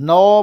9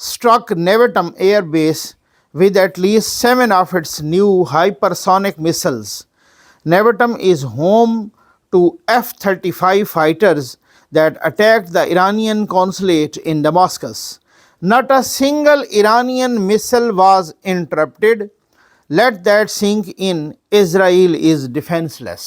struck Nevatim air base with at least 7 of its new hypersonic missiles. Nevatim is home to F-35 fighters that attacked the Iranian consulate in Damascus. Not a single Iranian missile was interrupted. Let that sink in. Israel is defenseless.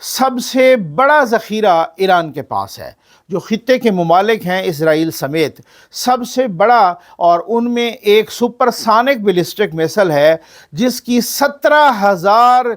سب سے بڑا ذخیرہ ایران کے پاس ہے، جو خطے کے ممالک ہیں اسرائیل سمیت سب سے بڑا، اور ان میں ایک سپر سانک بیلسٹک میسل ہے جس کی 17,000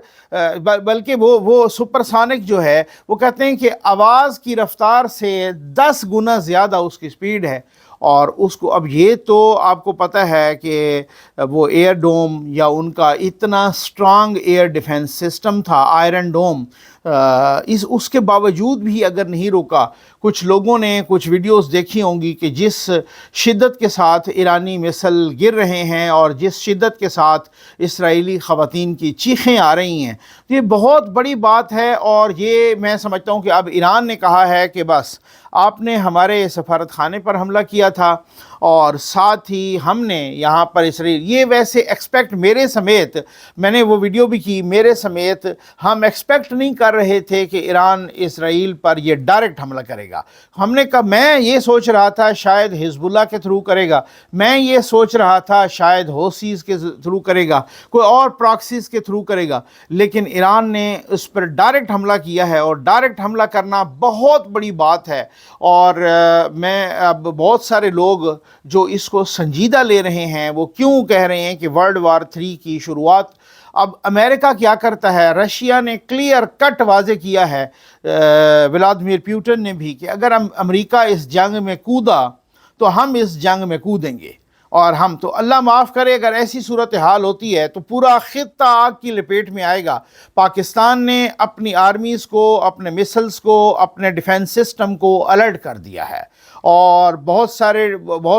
بلکہ وہ سپر سانک جو ہے وہ کہتے ہیں کہ آواز کی رفتار سے 10 گنا زیادہ اس کی سپیڈ ہے، اور اس کو اب یہ تو آپ کو پتہ ہے کہ وہ ایئر ڈوم یا ان کا اتنا سٹرانگ ایئر ڈیفنس سسٹم تھا آئرن ڈوم، اس کے باوجود بھی اگر نہیں روکا، کچھ لوگوں نے کچھ ویڈیوز دیکھی ہوں گی کہ جس شدت کے ساتھ ایرانی میسل گر رہے ہیں اور جس شدت کے ساتھ اسرائیلی خواتین کی چیخیں آ رہی ہیں، یہ بہت بڑی بات ہے، اور یہ میں سمجھتا ہوں کہ اب ایران نے کہا ہے کہ بس آپ نے ہمارے سفارت خانے پر حملہ کیا تھا اور ساتھ ہی ہم نے یہاں پر اسرائیل، یہ ویسے ایکسپیکٹ میرے سمیت، میں نے وہ ویڈیو بھی کی، میرے سمیت ہم ایکسپیکٹ نہیں کر رہے تھے کہ ایران اسرائیل پر یہ ڈائریکٹ حملہ کرے گا۔ ہم نے کہا، میں یہ سوچ رہا تھا شاید حزب اللہ کے تھرو کرے گا، میں یہ سوچ رہا تھا شاید ہوسیز کے تھرو کرے گا، کوئی اور پراکسیز کے تھرو کرے گا، لیکن ایران نے اس پر ڈائریکٹ حملہ کیا ہے، اور ڈائریکٹ حملہ کرنا بہت بڑی بات ہے۔ اور میں اب بہت سارے لوگ جو اس کو سنجیدہ لے رہے ہیں وہ کیوں کہہ رہے ہیں کہ ورلڈ وار 3 کی شروعات، اب امریکہ کیا کرتا ہے؟ رشیا نے کلیئر کٹ واضح کیا ہے، ولادیمیر پیوٹن نے بھی، کہ اگر امریکہ اس جنگ میں کودا تو ہم اس جنگ میں کودیں گے، اور ہم تو اللہ معاف کرے اگر ایسی صورتحال ہوتی ہے تو پورا خطہ آگ کی لپیٹ میں آئے گا۔ پاکستان نے اپنی آرمیز کو، اپنے میسلز کو، اپنے ڈیفنس سسٹم کو الرٹ کر دیا ہے، اور بہت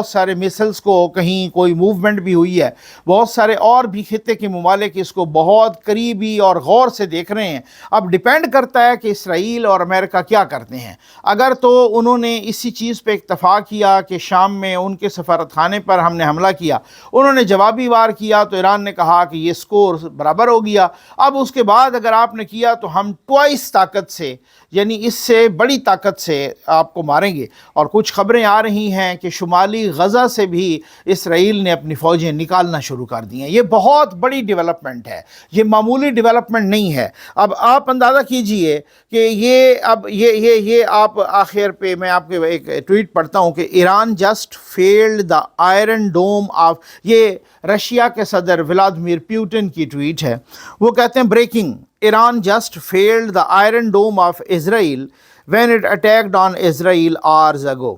سارے میسلز کو کہیں کوئی موومنٹ بھی ہوئی ہے، بہت سارے اور بھی خطے کے ممالک اس کو بہت قریبی اور غور سے دیکھ رہے ہیں۔ اب ڈیپینڈ کرتا ہے کہ اسرائیل اور امریکہ کیا کرتے ہیں۔ اگر تو انہوں نے اسی چیز پہ اکتفا کیا کہ شام میں ان کے سفارت خانے پر ہم نے حملہ کیا، انہوں نے جوابی وار کیا تو ایران نے کہا کہ یہ سکور برابر ہو گیا، اب اس کے بعد اگر آپ نے کیا تو ہم ٹوائس طاقت سے، یعنی اس سے بڑی طاقت سے آپ کو ماریں گے۔ اور کچھ خبریں آ رہی ہیں کہ شمالی غزہ سے بھی اسرائیل نے اپنی فوجیں نکالنا شروع کر دی ہیں۔ یہ بہت بڑی ڈیولپمنٹ ہے، یہ معمولی ڈیولپمنٹ نہیں ہے۔ اب آپ اندازہ کیجئے کہ یہ آپ آخر پہ میں آپ کے ایک ٹویٹ پڑھتا ہوں کہ Iran just failed the Iron Dome of, یہ رشیا کے صدر ولادیمیر پیوٹن کی ٹویٹ ہے۔ وہ کہتے ہیں breaking, Iran just failed the Iron Dome of Israel when it attacked on Israel hours ago.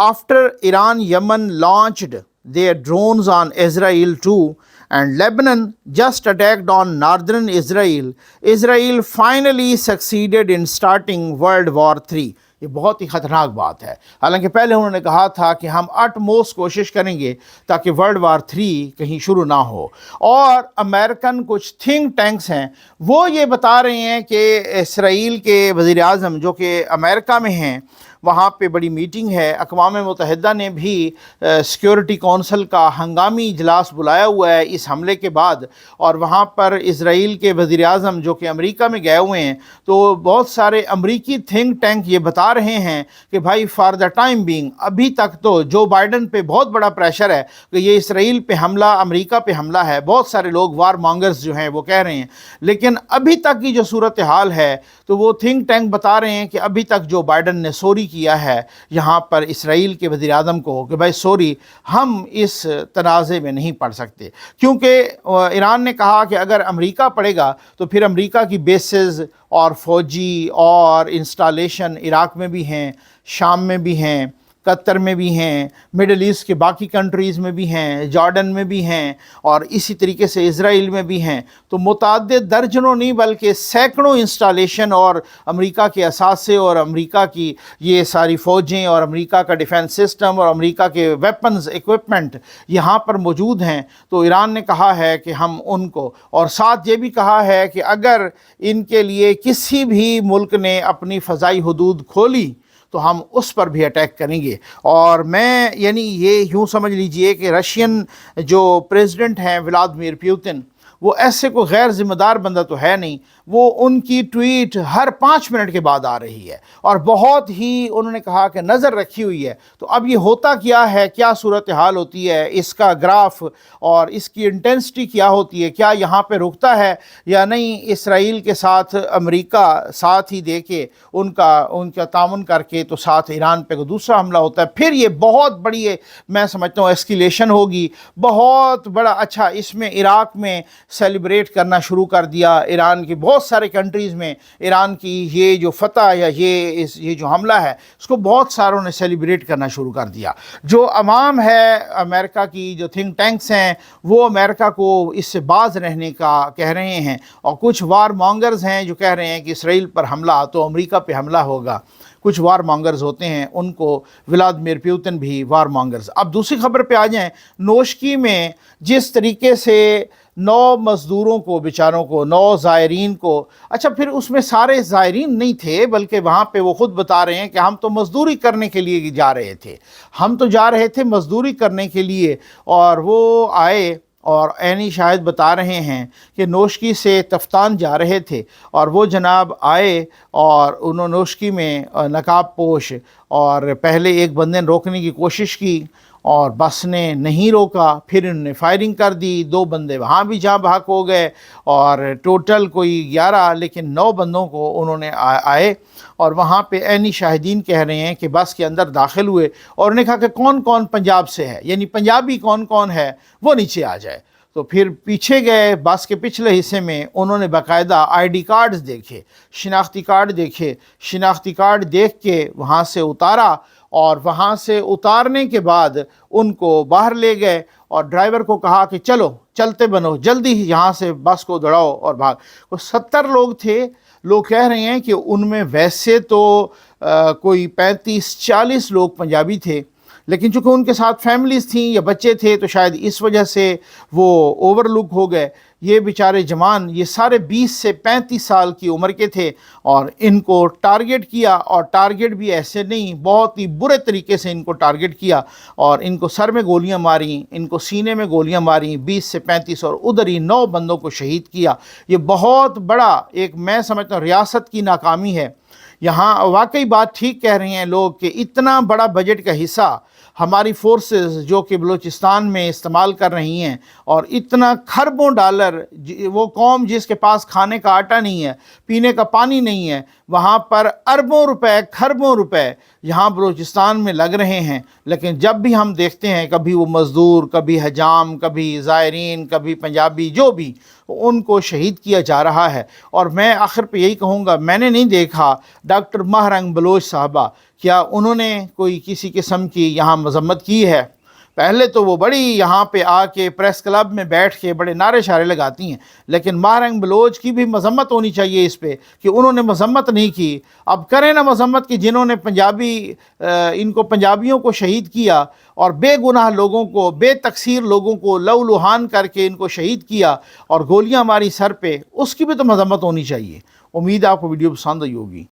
After Iran, Yemen launched their drones on Israel too, and Lebanon just attacked on northern Israel. Israel finally succeeded in starting World War III. یہ بہت ہی خطرناک بات ہے، حالانکہ پہلے انہوں نے کہا تھا کہ ہم اٹموسٹ کوشش کریں گے تاکہ ورلڈ وار 3 کہیں شروع نہ ہو۔ اور امریکن کچھ تھنک ٹینکس ہیں وہ یہ بتا رہے ہیں کہ اسرائیل کے وزیر اعظم جو کہ امریکہ میں ہیں، وہاں پہ بڑی میٹنگ ہے، اقوام متحدہ نے بھی سیکیورٹی کونسل کا ہنگامی اجلاس بلایا ہوا ہے اس حملے کے بعد، اور وہاں پر اسرائیل کے وزیر اعظم جو کہ امریکہ میں گئے ہوئے ہیں، تو بہت سارے امریکی تھنک ٹینک یہ بتا رہے ہیں کہ بھائی فار دا ٹائم بینگ، ابھی تک تو جو بائیڈن پہ بہت بڑا پریشر ہے کہ یہ اسرائیل پہ حملہ، امریکہ پہ حملہ ہے، بہت سارے لوگ وار مانگرز جو ہیں وہ کہہ رہے ہیں، لیکن ابھی تک کی جو صورتحال ہے تو وہ تھنک ٹینک بتا رہے ہیں کہ ابھی تک جو بائیڈن نے سوری کیا ہے یہاں پر اسرائیل کے وزیر اعظم کو کہ بھائی سوری، ہم اس تنازع میں نہیں پڑ سکتے، کیونکہ ایران نے کہا کہ اگر امریکہ پڑے گا تو پھر امریکہ کی بیسز اور فوجی اور انسٹالیشن عراق میں بھی ہیں، شام میں بھی ہیں، قطر میں بھی ہیں، مڈل ایسٹ کے باقی کنٹریز میں بھی ہیں، جارڈن میں بھی ہیں، اور اسی طریقے سے اسرائیل میں بھی ہیں، تو متعدد درجنوں نہیں بلکہ سینکڑوں انسٹالیشن اور امریکہ کے اثاثے اور امریکہ کی یہ ساری فوجیں اور امریکہ کا ڈیفنس سسٹم اور امریکہ کے ویپنز ایکوپمنٹ یہاں پر موجود ہیں۔ تو ایران نے کہا ہے کہ ہم ان کو، اور ساتھ یہ بھی کہا ہے کہ اگر ان کے لیے کسی بھی ملک نے اپنی فضائی حدود کھولی تو ہم اس پر بھی اٹیک کریں گے۔ اور میں یعنی یہ یوں سمجھ لیجئے کہ رشین جو پریزیڈنٹ ہیں ولادیمیر پیوٹن، وہ ایسے کوئی غیر ذمہ دار بندہ تو ہے نہیں، وہ ان کی ٹویٹ ہر 5 منٹ کے بعد آ رہی ہے اور بہت ہی انہوں نے کہا کہ نظر رکھی ہوئی ہے۔ تو اب یہ ہوتا کیا ہے، کیا صورتحال ہوتی ہے، اس کا گراف اور اس کی انٹینسٹی کیا ہوتی ہے، کیا یہاں پہ رکتا ہے یا نہیں؟ اسرائیل کے ساتھ امریکہ ساتھ ہی دے کے ان کا تعاون کر کے تو ساتھ ایران پہ دوسرا حملہ ہوتا ہے، پھر یہ بہت بڑی میں سمجھتا ہوں ایسکیلیشن ہوگی، بہت بڑا۔ اچھا، اس میں عراق میں سیلیبریٹ کرنا شروع کر دیا، ایران کی بہت سارے کنٹریز میں ایران کی یہ جو فتح یا یہ جو حملہ ہے اس کو بہت ساروں نے سیلیبریٹ کرنا شروع کر دیا۔ جو عوام ہے امریکہ کی، جو تھنک ٹینکس ہیں، وہ امریکہ کو اس سے باز رہنے کا کہہ رہے ہیں، اور کچھ وار مانگرز ہیں جو کہہ رہے ہیں کہ اسرائیل پر حملہ تو امریکہ پہ حملہ ہوگا۔ کچھ وار مانگرز ہوتے ہیں، ان کو ولادیمیر پیوتن بھی وار مانگرز۔ اب دوسری خبر پہ آ جائیں، نوشکی میں جس طریقے سے 9 مزدوروں کو، بیچاروں کو، 9 زائرین کو، اچھا پھر اس میں سارے زائرین نہیں تھے، بلکہ وہاں پہ وہ خود بتا رہے ہیں کہ ہم تو مزدوری کرنے کے لیے جا رہے تھے، ہم تو جا رہے تھے مزدوری کرنے کے لیے، اور وہ آئے اور عینی شاہد بتا رہے ہیں کہ نوشکی سے تفتان جا رہے تھے، اور وہ جناب آئے اور انہوں نوشکی میں نقاب پوش، اور پہلے ایک بندے نے روکنے کی کوشش کی اور بس نے نہیں روکا، پھر انہوں نے فائرنگ کر دی، 2 بندے وہاں بھی جاں بحق ہو گئے، اور ٹوٹل کوئی 11 لیکن 9 بندوں کو انہوں نے آئے، اور وہاں پہ عینی شاہدین کہہ رہے ہیں کہ بس کے اندر داخل ہوئے، اور انہوں نے کہا کہ کون کون پنجاب سے ہے، یعنی پنجابی کون کون ہے وہ نیچے آ جائے۔ تو پھر پیچھے گئے، بس کے پچھلے حصے میں انہوں نے باقاعدہ ID کارڈز دیکھے، شناختی کارڈ دیکھے، شناختی کارڈ دیکھ کے وہاں سے اتارا، اور وہاں سے اتارنے کے بعد ان کو باہر لے گئے، اور ڈرائیور کو کہا کہ چلو چلتے بنو، جلدی یہاں سے بس کو دوڑاؤ اور بھاگ۔ 70 لوگ تھے، لوگ کہہ رہے ہیں کہ ان میں ویسے تو کوئی 35-40 لوگ پنجابی تھے، لیکن چونکہ ان کے ساتھ فیملیز تھیں یا بچے تھے تو شاید اس وجہ سے وہ اوور لک ہو گئے۔ یہ بیچارے جوان، یہ سارے 20 سے 35 سال کی عمر کے تھے، اور ان کو ٹارگٹ کیا، اور ٹارگٹ بھی ایسے نہیں، بہت ہی برے طریقے سے ان کو ٹارگٹ کیا، اور ان کو سر میں گولیاں ماریں، ان کو سینے میں گولیاں ماریں، 20 سے 35، اور ادھر ہی 9 بندوں کو شہید کیا۔ یہ بہت بڑا ایک میں سمجھتا ہوں ریاست کی ناکامی ہے۔ یہاں واقعی بات ٹھیک کہہ رہے ہیں لوگ کہ اتنا بڑا بجٹ کا حصہ ہماری فورسز جو کہ بلوچستان میں استعمال کر رہی ہیں، اور اتنا کھربوں ڈالر، وہ قوم جس کے پاس کھانے کا آٹا نہیں ہے، پینے کا پانی نہیں ہے، وہاں پر اربوں روپے، کھربوں روپے یہاں بلوچستان میں لگ رہے ہیں، لیکن جب بھی ہم دیکھتے ہیں کبھی وہ مزدور، کبھی حجام، کبھی زائرین، کبھی پنجابی، جو بھی، ان کو شہید کیا جا رہا ہے۔ اور میں آخر پہ یہی کہوں گا، میں نے نہیں دیکھا ڈاکٹر ماہرنگ بلوچ صاحبہ کیا انہوں نے کوئی کسی قسم کی یہاں مذمت کی ہے؟ پہلے تو وہ بڑی یہاں پہ آ کے پریس کلب میں بیٹھ کے بڑے نعرے شعرے لگاتی ہیں، لیکن ماہرنگ بلوچ کی بھی مذمت ہونی چاہیے اس پہ کہ انہوں نے مذمت نہیں کی۔ اب کریں نا مذمت کہ جنہوں نے ان کو پنجابیوں کو شہید کیا، اور بے گناہ لوگوں کو، بے تقصیر لوگوں کو لہو لہان کر کے ان کو شہید کیا اور گولیاں ماری سر پہ، اس کی بھی تو مذمت ہونی چاہیے۔ امید ہے آپ کو ویڈیو پسند آئی ہوگی۔